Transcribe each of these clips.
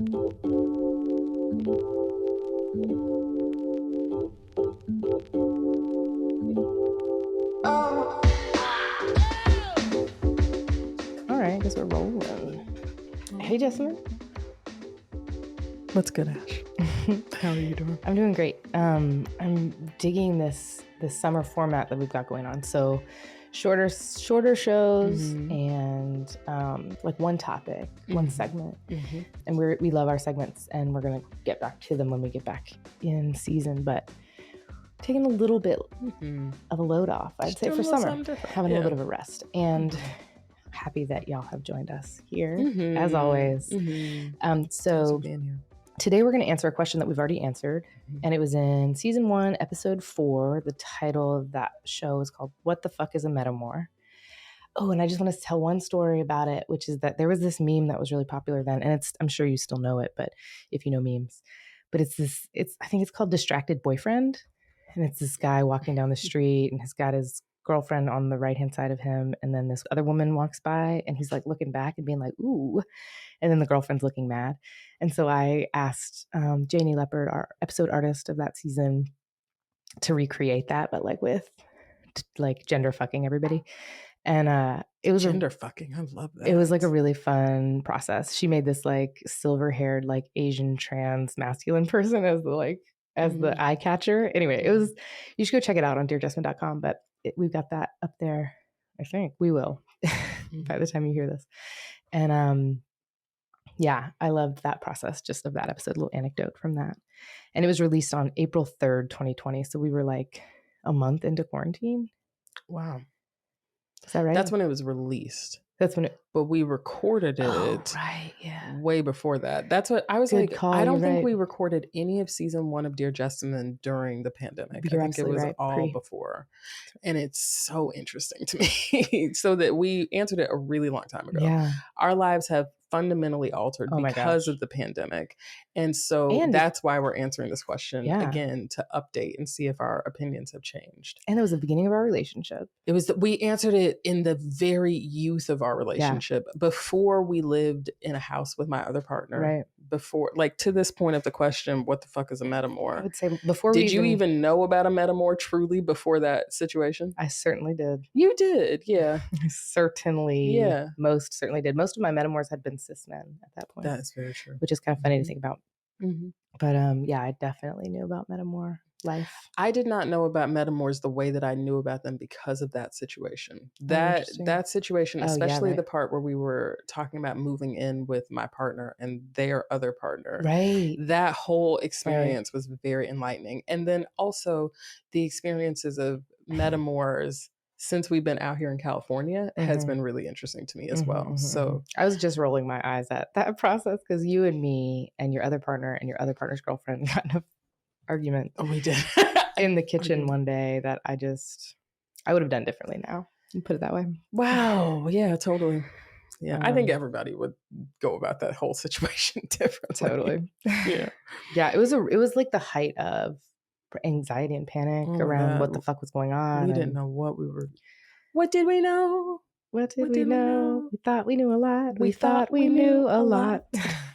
All right, I guess we're rolling. Hey, Jessamyn. What's good, Ashe? How are you doing? I'm doing great. I'm digging this summer format that we've got going on. So shorter shows and like one topic, one segment. And we love our segments, and we're gonna get back to them when we get back in season. But taking a little bit of a load off, I'd say, for summer, having a little bit of a rest. And happy that y'all have joined us here as always. So today we're going to answer a question that we've already answered, and it was in season 1, episode 4. The title of that show is called "What the Fuck is a Metamour?" Oh, and I just want to tell one story about it, which is that there was this meme that was really popular then, and I'm sure you still know it, but if you know memes, but I think it's called Distracted Boyfriend, and it's this guy walking down the street, and he's got his girlfriend on the right-hand side of him, and then this other woman walks by, and he's like looking back and being like, ooh, and then the girlfriend's looking mad. And so I asked Janie Leopard, our episode artist of that season, to recreate that, but like with like gender fucking everybody. And it was gender fucking. I love that. It was like a really fun process. She made this like silver-haired, like Asian trans masculine person as the eye catcher. Anyway, it was. You should go check it out on dearjessamyn.com. But we've got that up there. I think we will by the time you hear this. And yeah, I loved that process just of that episode. A little anecdote from that. And it was released on April 3rd, 2020. So we were like a month into quarantine. Wow. Is that right? That's when it was released. That's when but we recorded it way before that. That's what I was Good like. Call, I don't think we recorded any of season 1 of Dear Jessamyn during the pandemic. I think it was all before. And it's so interesting to me. So that we answered it a really long time ago. Yeah. Our lives have fundamentally altered because of the pandemic. And so that's why we're answering this question again, to update and see if our opinions have changed. And it was the beginning of our relationship. We answered it in the very youth of our relationship, before we lived in a house with my other partner. Right. Before, like, to this point of the question, what the fuck is a Metamour? I would say before Did you even know about a Metamour truly before that situation? I certainly did. You did, yeah. Most certainly did. Most of my Metamours had been cis men at that point. That's very true. Which is kind of funny to think about. But yeah, I definitely knew about Metamour life. I did not know about Metamours the way that I knew about them because of that situation. That situation, especially the part where we were talking about moving in with my partner and their other partner. Right. That whole experience was very enlightening. And then also the experiences of Metamours since we've been out here in California has been really interesting to me as well. So I was just rolling my eyes at that process because you and me and your other partner and your other partner's girlfriend got in an argument. Oh, we did. In the kitchen one day that I would have done differently now. Put it that way. Wow. Yeah, totally. Yeah, I think everybody would go about that whole situation differently. Totally. Yeah. Yeah, it was like the height of anxiety and panic around what the fuck was going on. We didn't know what we were. What did we know? What did we know? We thought we knew a lot. We thought we knew a lot.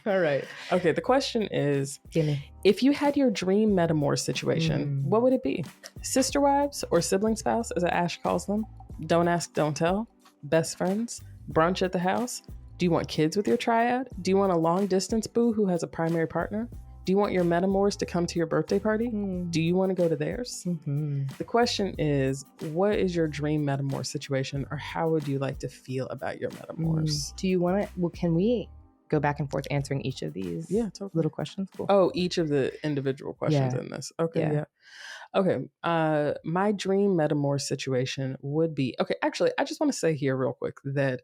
All right. Okay, the question is, Gimme. If you had your dream Metamour situation, what would it be? Sister wives or sibling spouse, as Ashe calls them? Don't ask, don't tell? Best friends? Brunch at the house? Do you want kids with your triad? Do you want a long distance boo who has a primary partner? Do you want your Metamours to come to your birthday party? Do you want to go to theirs? The question is, what is your dream Metamour situation, or how would you like to feel about your Metamours? Do you want to, well, can we go back and forth answering each of these little questions? Cool. Oh, each of the individual questions in this. Okay, yeah. Okay, my dream Metamour situation would be, okay, actually, I just want to say here real quick that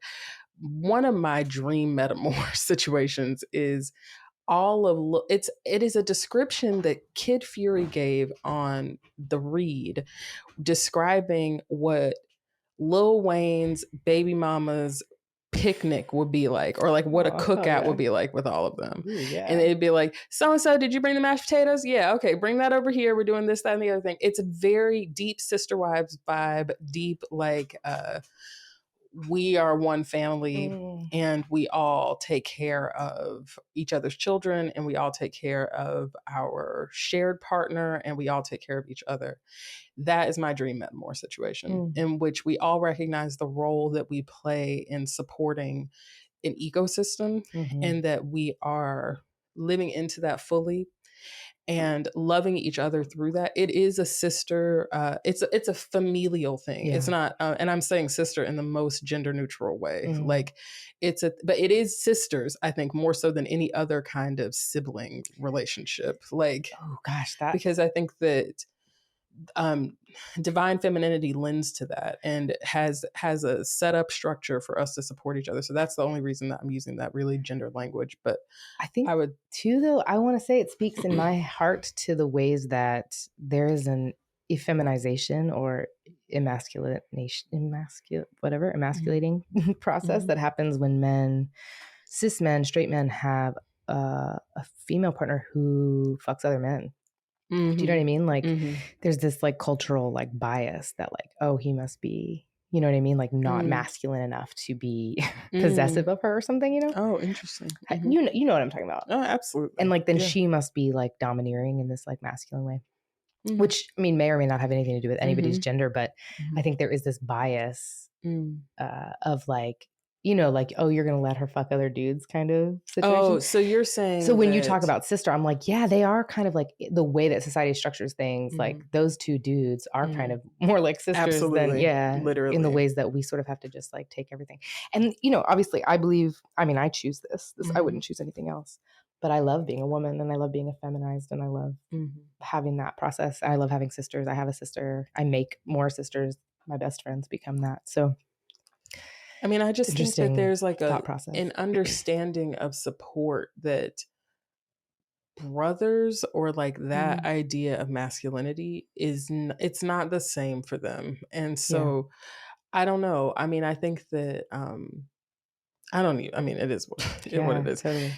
one of my dream Metamour situations is it is a description that Kid Fury gave on The Read, describing what Lil Wayne's baby mama's picnic would be like, or like what a cookout would be like with all of them. Ooh, yeah. And it'd be like, so-and-so, did you bring the mashed potatoes? Yeah, okay, bring that over here. We're doing this, that, and the other thing. It's a very deep Sister Wives vibe, deep like we are one family and we all take care of each other's children and we all take care of our shared partner and we all take care of each other. That is my dream Metamour situation in which we all recognize the role that we play in supporting an ecosystem and that we are living into that fully and loving each other through that. It is a sister, it's a familial thing. It's not, and I'm saying sister in the most gender neutral way. Like but it is sisters, I think, more so than any other kind of sibling relationship. Like, oh gosh, because I think that divine femininity lends to that and has a setup structure for us to support each other. So that's the only reason that I'm using that really gendered language. But I think I would too, though, I want to say it speaks in my heart to the ways that there is an effeminization or emasculating process that happens when cis men, straight men have a female partner who fucks other men. Do you know what I mean? Like there's this like cultural like bias that like, oh, he must be, you know what I mean? Like not masculine enough to be possessive of her or something, you know? Oh, interesting. You know what I'm talking about. Oh, absolutely. And like then she must be like domineering in this like masculine way. Which I mean may or may not have anything to do with anybody's gender, but I think there is this bias of like, you know, like, oh, you're gonna let her fuck other dudes kind of situation. Oh, so you're saying so when you talk about sister, I'm like, yeah, they are kind of like the way that society structures things, like those two dudes are kind of more like sisters than literally in the ways that we sort of have to just like take everything. And you know, obviously I believe, I mean, I choose this. I wouldn't choose anything else. But I love being a woman and I love being feminized and I love having that process. I love having sisters. I have a sister. I make more sisters. My best friends become that. So, I mean, I just think that there's like an understanding of support that brothers or like that idea of masculinity it's not the same for them. And so I don't know. I mean, I think that, it is what it is. Totally.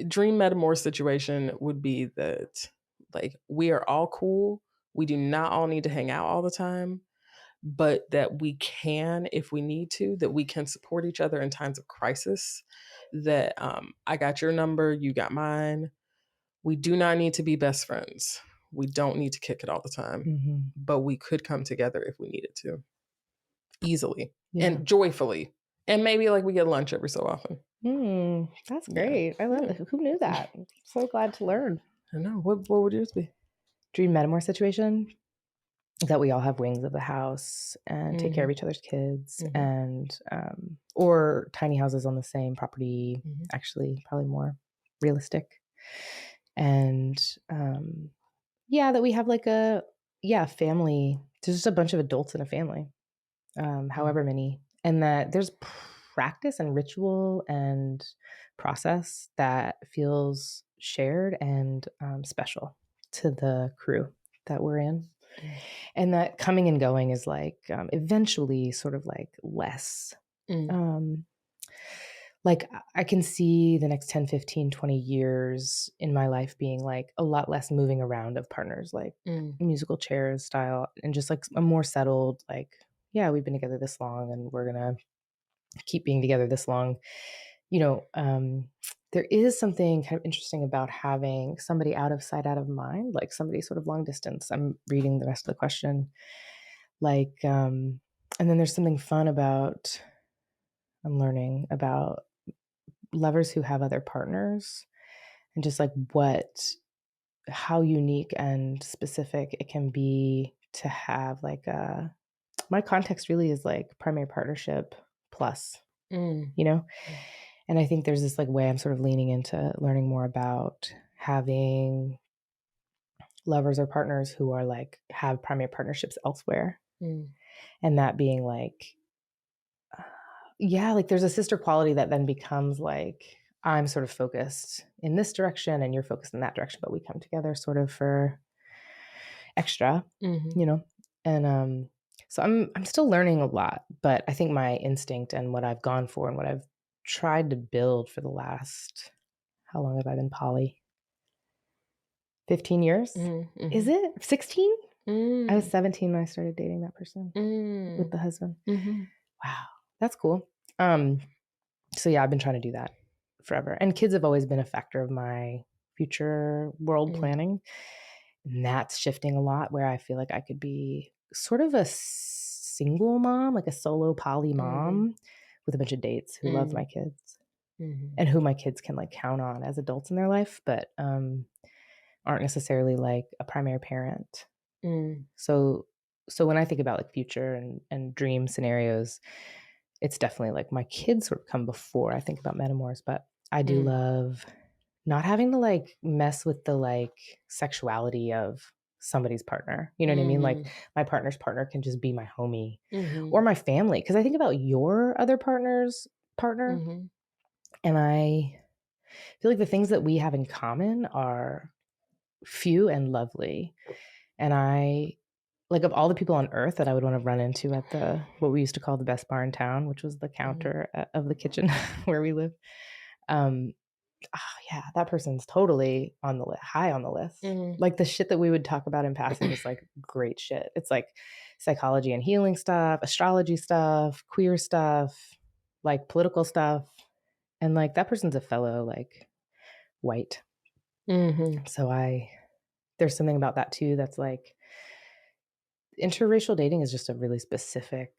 Dream Metamour situation would be that like we are all cool. We do not all need to hang out all the time, but that we can, if we need to, that we can support each other in times of crisis. That I got your number, you got mine. We do not need to be best friends. We don't need to kick it all the time, but we could come together if we needed to, easily and joyfully. And maybe like we get lunch every so often. That's great. I love it. Who knew that? I'm so glad to learn. I know. What would yours be? Dream Metamour situation that we all have wings of the house and take care of each other's kids and or tiny houses on the same property. Actually, probably more realistic. And that we have like a family. There's just a bunch of adults in a family, however many, and that there's practice and ritual and process that feels shared and special to the crew that we're in. And that coming and going is like eventually sort of like less. Like I can see the next 10, 15, 20 years in my life being like a lot less moving around of partners, like musical chairs style, and just like a more settled, like, yeah, we've been together this long and we're going to keep being together this long. You know, there is something kind of interesting about having somebody out of sight, out of mind, like somebody sort of long distance. I'm reading the rest of the question. Like, and then there's something fun about, I'm learning about lovers who have other partners and just like how unique and specific it can be to have like my context really is like primary partnership plus, you know? And I think there's this like way I'm sort of leaning into learning more about having lovers or partners who are like have primary partnerships elsewhere. And that being like, like there's a sister quality that then becomes like, I'm sort of focused in this direction and you're focused in that direction, but we come together sort of for extra, you know? And so I'm still learning a lot, but I think my instinct and what I've gone for and what I've tried to build for the last, how long have I been poly? 15 years? Is it 16? I was 17 when I started dating that person with the husband. Wow. That's cool. So yeah, I've been trying to do that forever. And kids have always been a factor of my future world planning. And that's shifting a lot, where I feel like I could be sort of a single mom, like a solo poly mom with a bunch of dates who love my kids and who my kids can like count on as adults in their life, but aren't necessarily like a primary parent. So when I think about like future and dream scenarios, it's definitely like my kids sort of come before I think about Metamours, but I do love not having to like mess with the like sexuality of somebody's partner. You know what I mean? Like my partner's partner can just be my homie or my family. Cause I think about your other partner's partner and I feel like the things that we have in common are few and lovely. And I like, of all the people on earth that I would want to run into at the what we used to call the best bar in town, which was the counter of the kitchen where we live. Yeah, that person's totally on the high on the list. Like the shit that we would talk about in passing is like great shit. It's like psychology and healing stuff, astrology stuff, queer stuff, like political stuff. And like that person's a fellow like white. So there's something about that too that's like interracial dating is just a really specific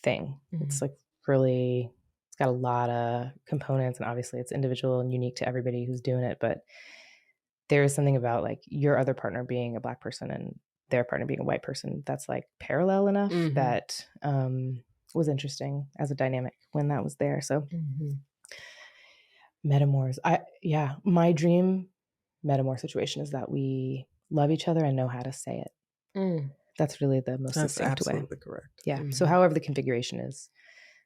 thing. It's like really, it's got a lot of components, and obviously it's individual and unique to everybody who's doing it. But there is something about like your other partner being a Black person and their partner being a white person that's like parallel enough that was interesting as a dynamic when that was there. So Metamours, my dream Metamour situation is that we love each other and know how to say it. That's really the most succinct way. That's absolutely correct. Yeah. So however the configuration is,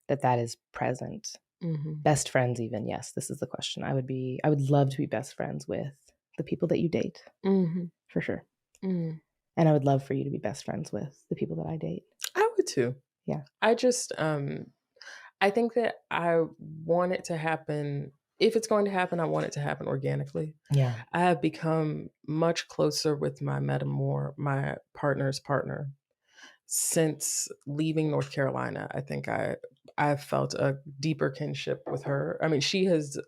that is present. Best friends even, yes, this is the question. I would love to be best friends with the people that you date. For sure. And I would love for you to be best friends with the people that I date. I would too. Yeah. I just, I think that I want it to happen. If it's going to happen, I want it to happen organically. Yeah. I have become much closer with my Metamour, my partner's partner, since leaving North Carolina. I think I've felt a deeper kinship with her. I mean, she has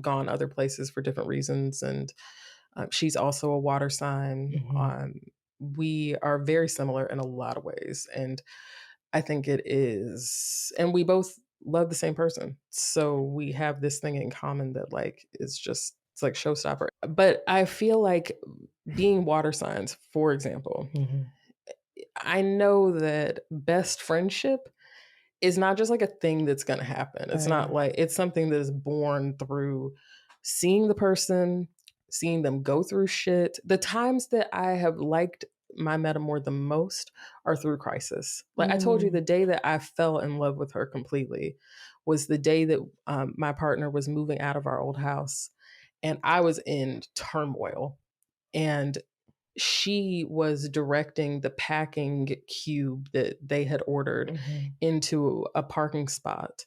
gone other places for different reasons, and she's also a water sign. We are very similar in a lot of ways, and I think it is, and we both love the same person. So we have this thing in common that like is just, it's like showstopper. But I feel like being water signs, for example, I know that best friendship is not just like a thing that's going to happen. It's not like, it's something that is born through seeing the person, seeing them go through shit. The times that I have liked my Metamour the most are through crisis. Like I told you, the day that I fell in love with her completely was the day that my partner was moving out of our old house and I was in turmoil, and she was directing the packing cube that they had ordered into a parking spot.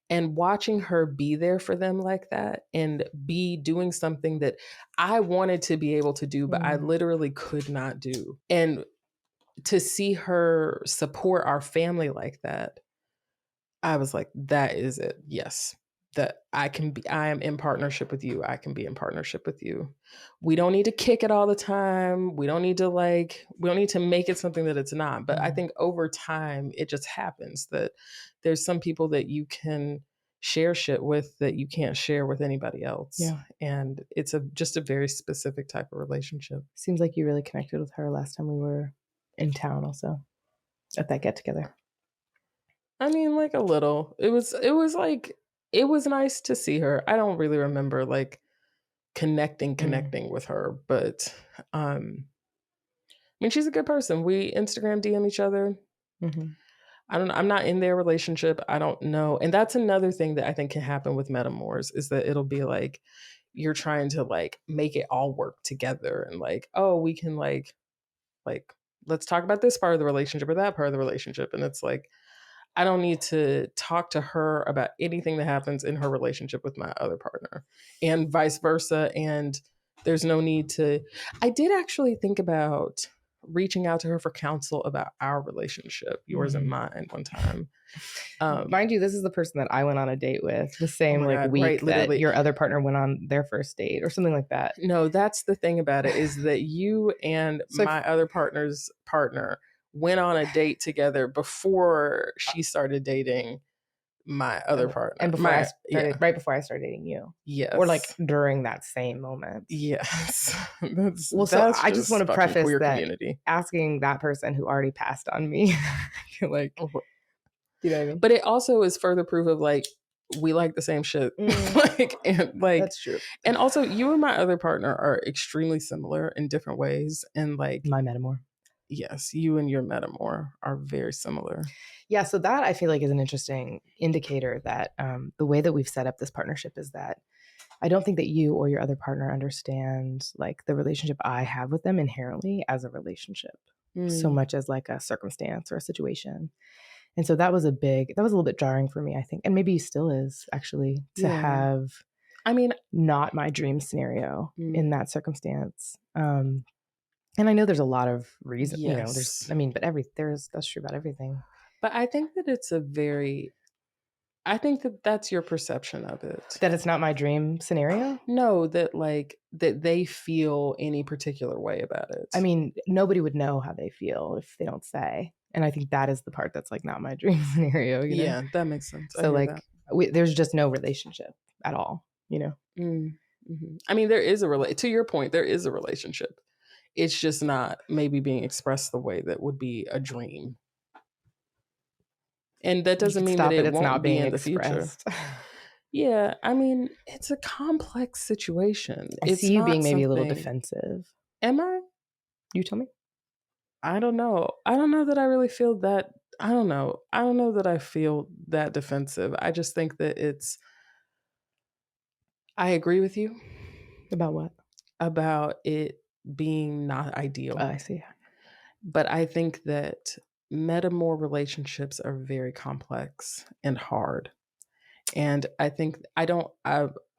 And watching her be there for them like that and be doing something that I wanted to be able to do, but I literally could not do. And to see her support our family like that, I was like, that is it. Yes. That I am in partnership with you. I can be in partnership with you. We don't need to kick it all the time. We don't need to make it something that it's not. But I think over time, it just happens that there's some people that you can share shit with that you can't share with anybody else. Yeah. And it's just a very specific type of relationship. Seems like you really connected with her last time we were in town also at that get together. I mean, like a little. It was nice to see her. I don't really remember like connecting with her, but I mean, she's a good person. We Instagram DM each other. I'm not in their relationship. I don't know. And that's another thing that I think can happen with Metamours is that it'll be like you're trying to like make it all work together and like, oh, we can like let's talk about this part of the relationship or that part of the relationship. And it's like, I don't need to talk to her about anything that happens in her relationship with my other partner and vice versa. And there's no need to. I did actually think about reaching out to her for counsel about our relationship, yours and mine, one time. Mind you, this is the person that I went on a date with the same God, week right, literally. that your other partner went on their first date or something like that. No, that's the thing about it, is that you and my other partner's partner went on a date together before she started dating my other partner. And right before I started dating you. Yes. Or during that same moment. Yes. I just want to preface queer that community. Asking that person who already passed on me, you know what I mean? But it also is further proof of we like the same shit. That's true. And also you and my other partner are extremely similar in different ways. And my Metamour. Yes, you and your Metamour are very similar. Yeah, so that I feel like is an interesting indicator that the way that we've set up this partnership is that I don't think that you or your other partner understand the relationship I have with them inherently as a relationship so much as a circumstance or a situation. And so that was a little bit jarring for me, I think. And maybe still is actually to have, not my dream scenario in that circumstance. And I know there's a lot of reasons, yes. that's true about everything. But I think that I think that that's your perception of it. That it's not my dream scenario? No, that that they feel any particular way about it. I mean, nobody would know how they feel if they don't say. And I think that is the part that's not my dream scenario. Yeah, that makes sense. So there's just no relationship at all, Mm-hmm. I mean, there is to your point, there is a relationship. It's just not maybe being expressed the way that would be a dream. And that doesn't mean that it won't be in the future. Yeah, I mean, it's a complex situation. I see you being maybe a little defensive. Am I? You tell me. I don't know. I don't know that I really feel that. I don't know. I don't know that I feel that defensive. I just think that I agree with you. About what? About it being not ideal. I see. But I think that Metamour relationships are very complex and hard. And I think I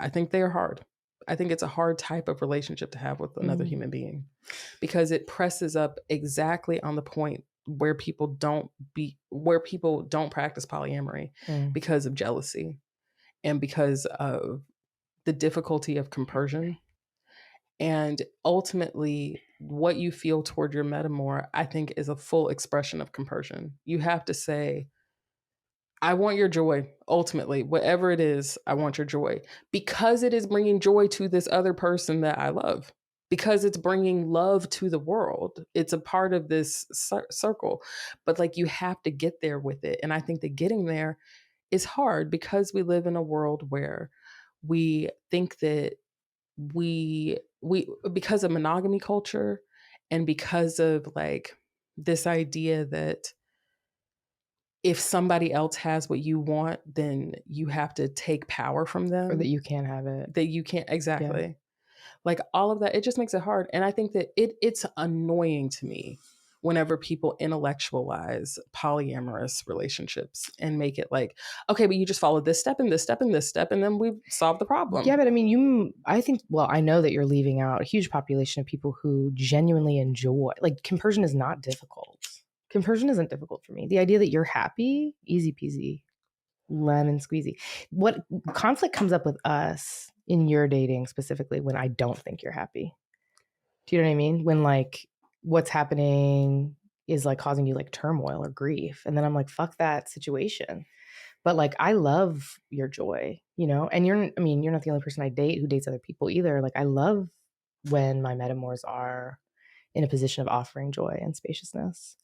think they're hard. I think it's a hard type of relationship to have with another human being, because it presses up exactly on the point where people don't practice polyamory because of jealousy and because of the difficulty of compersion. And ultimately, what you feel toward your Metamour, I think, is a full expression of compersion. You have to say, I want your joy. Ultimately, whatever it is, I want your joy, because it is bringing joy to this other person that I love, because it's bringing love to the world. It's a part of this circle, but you have to get there with it. And I think that getting there is hard because we live in a world where we think that we because of monogamy culture and because of this idea that if somebody else has what you want, then you have to take power from them. Or that you can't have it. That you can't, exactly. Yeah. All of that, it just makes it hard. And I think that it's annoying to me whenever people intellectualize polyamorous relationships and make it okay, but you just follow this step and this step and this step, and then we've solved the problem. Yeah, but I mean, I know that you're leaving out a huge population of people who genuinely enjoy, compersion is not difficult. Compersion isn't difficult for me. The idea that you're happy, easy peasy, lemon squeezy. What conflict comes up with us in your dating specifically when I don't think you're happy? Do you know what I mean? When what's happening is causing you turmoil or grief. And then I'm fuck that situation. But I love your joy, and you're not the only person I date who dates other people either. I love when my Metamours are in a position of offering joy and spaciousness.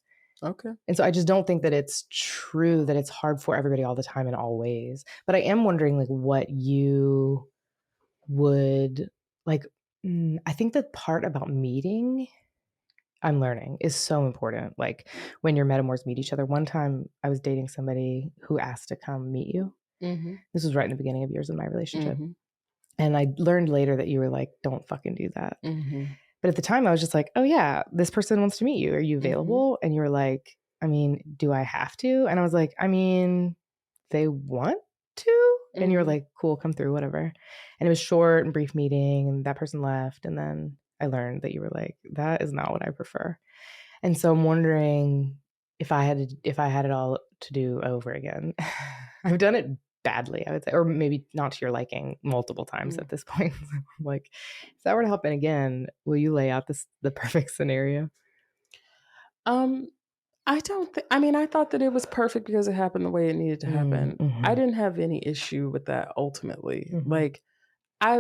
Okay. And so I just don't think that it's true that it's hard for everybody all the time in all ways. But I am wondering what you would I think the part about meeting, I'm learning, is so important. When your Metamours meet each other. One time I was dating somebody who asked to come meet you. Mm-hmm. This was right in the beginning of yours in my relationship. Mm-hmm. And I learned later that you were don't fucking do that. Mm-hmm. But at the time I was just oh yeah, this person wants to meet you. Are you available? Mm-hmm. And you were do I have to? And I was they want to? And you were cool, come through, whatever. And it was short and brief meeting, and that person left. And then I learned that you were that is not what I prefer. And so I'm wondering if I had it all to do over again, I've done it badly, I would say, or maybe not to your liking multiple times at this point. Like, if that were to happen again, will you lay out the perfect scenario? I don't think, I mean, I thought that it was perfect because it happened the way it needed to happen. Mm-hmm. I didn't have any issue with that ultimately. Mm-hmm. Like,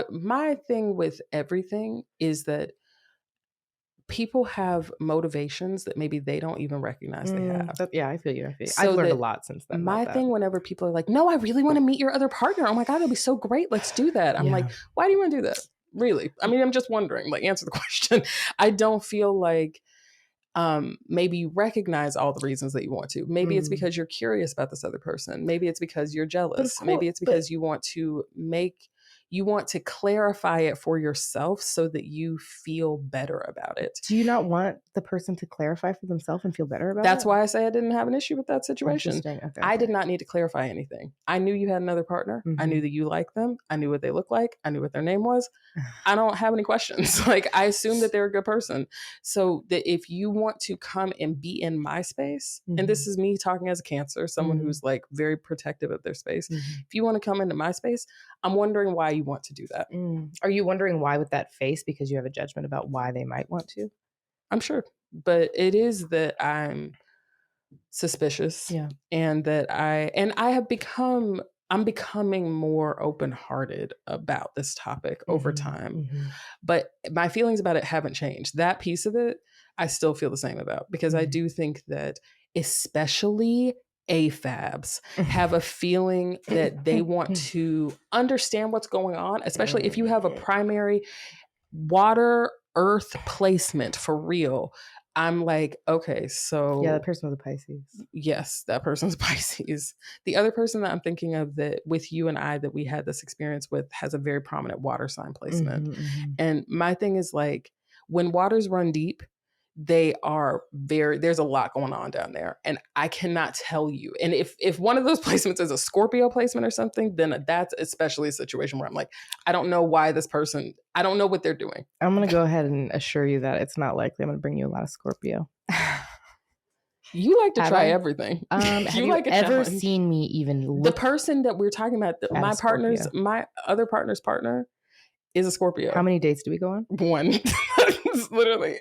my thing with everything is that people have motivations that maybe they don't even recognize they have. Yeah, I feel you. So I've learned a lot since then. My thing, whenever people are like, no, I really want to meet your other partner. Oh my God, that'd be so great. Let's do that. I'm like, why do you want to do that? Really? I mean, I'm just wondering, like, answer the question. I don't feel like maybe you recognize all the reasons that you want to. Maybe it's because you're curious about this other person. Maybe it's because you're jealous. Maybe it's because you want to clarify it for yourself so that you feel better about it. Do you not want the person to clarify for themselves and feel better about it? That's why I say I didn't have an issue with that situation. Okay. I did not need to clarify anything. I knew you had another partner. Mm-hmm. I knew that you liked them. I knew what they looked like. I knew what their name was. I don't have any questions. Like, I assume that they're a good person. So that if you want to come and be in my space, and this is me talking as a Cancer, someone who's like very protective of their space. If you want to come into my space, I'm wondering why you want to do that. Are you wondering why with that face? Because you have a judgment about why they might want to? I'm sure. But it is that I'm suspicious. Yeah. And that I'm becoming more open-hearted about this topic over time. But my feelings about it haven't changed. That piece of it, I still feel the same about, because I do think that especially AFABs have a feeling that they want to understand what's going on, especially if you have a primary water earth placement for real. I'm like, okay, so... Yeah, that person was a Pisces. Yes, that person's Pisces. The other person that I'm thinking of that with you and I that we had this experience with has a very prominent water sign placement. And my thing is, like, when waters run deep, there's a lot going on down there. And I cannot tell you. And if one of those placements is a Scorpio placement or something, then that's especially a situation where I'm like, I don't know why this person, I don't know what they're doing. I'm going to go ahead and assure you that it's not likely I'm going to bring you a lot of Scorpio. You like to try everything. Have you ever seen me even look? The person that we're talking about, my other partner's partner is a Scorpio. How many dates do we go on? One. Literally.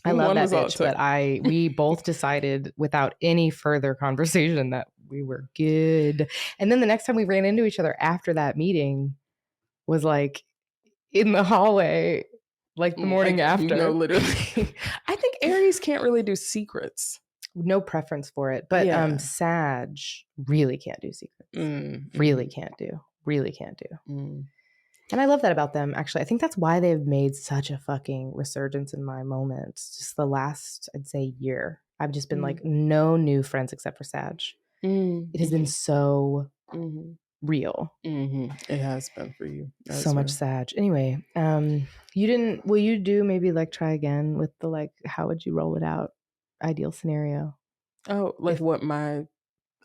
I love that bitch, but we both decided without any further conversation that we were good. And then the next time we ran into each other after that meeting was like in the hallway, like the morning after. No, literally. I think Aries can't really do secrets. No preference for it, but Sag really can't do secrets. Really can't do. And I love that about them, actually. I think that's why they've made such a fucking resurgence in my moments. Just the last, I'd say, year. I've just been like, no new friends except for Sag. It has been so real. It has been for you. So much Sag. Anyway, will you do maybe like try again with the like, how would you roll it out? Ideal scenario. Oh, like what my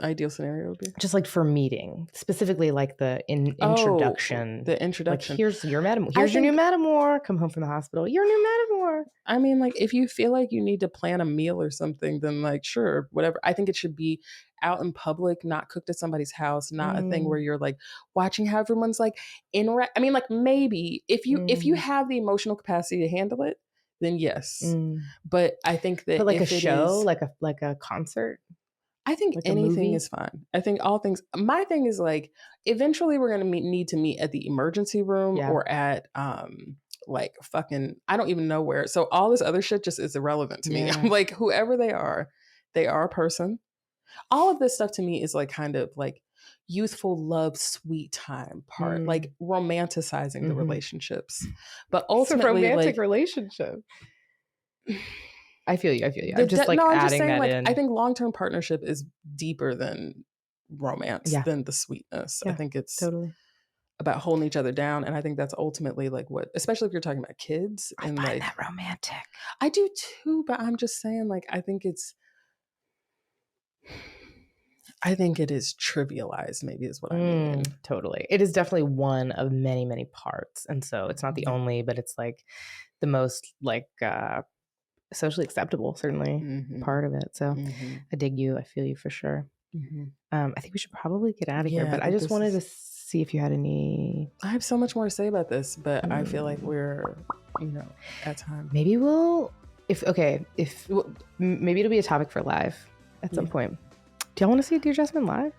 ideal scenario would be? Just like for meeting, specifically like the introduction. The introduction. Like, here's your Metamour. Here's your new Metamour. Come home from the hospital. Your new Metamour. I mean, like, if you feel like you need to plan a meal or something, then like, sure, whatever. I think it should be out in public, not cooked at somebody's house, not a thing where you're like watching how everyone's like interact. I mean, like, maybe if you have the emotional capacity to handle it, then yes. But I think that like a show, like a concert. I think like anything is fine. I think all things. My thing is like, eventually we're gonna need to meet at the emergency room or at like fucking, I don't even know where. So all this other shit just is irrelevant to me. I'm like, whoever they are a person. All of this stuff to me is like kind of like youthful love, sweet time part, like romanticizing the relationships. But ultimately, it's a romantic relationship. I feel you. I'm just like adding that like, in. I think long-term partnership is deeper than romance, than the sweetness. I think it's totally about holding each other down. And I think that's ultimately like what, especially if you're talking about kids. I find like that romantic. I do too, but I'm just saying, like, I think it is trivialized, maybe is what I mean. Totally. It is definitely one of many, many parts. And so it's not the only, but it's like the most like socially acceptable, certainly part of it. So I dig you. I feel you for sure. I think we should probably get out of here, but I just wanted to see if you had any. I have so much more to say about this, but I feel like we're, at time. Maybe maybe it'll be a topic for live at some point. Do y'all want to see Dear Jessamyn live?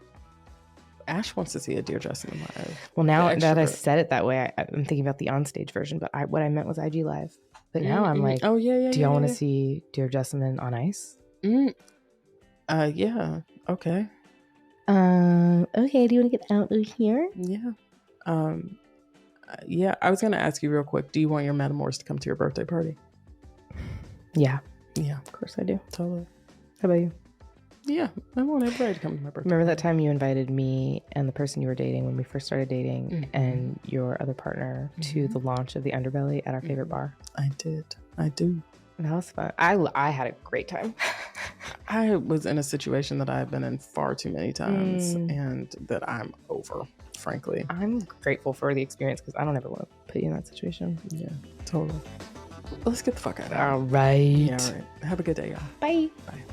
Ash wants to see a Dear Jessamyn live. Well, now that I said it that way, I'm thinking about the onstage version, but what I meant was IG live. But now I'm like, do y'all want to see Dear Jessamyn on ice? Yeah. Okay. Okay. Do you want to get out of here? Yeah. Yeah. I was gonna ask you real quick. Do you want your Metamours to come to your birthday party? Yeah. Yeah. Of course I do. Totally. How about you? Yeah, I want everybody to come to my birthday. Remember that time you invited me and the person you were dating when we first started dating and your other partner to the launch of the Underbelly at our favorite bar? I did. I do. That was fun. I had a great time. I was in a situation that I've been in far too many times and that I'm over, frankly. I'm grateful for the experience because I don't ever want to put you in that situation. Yeah, totally. Let's get the fuck out of here. All right. Yeah, all right. Have a good day, y'all. Bye. Bye.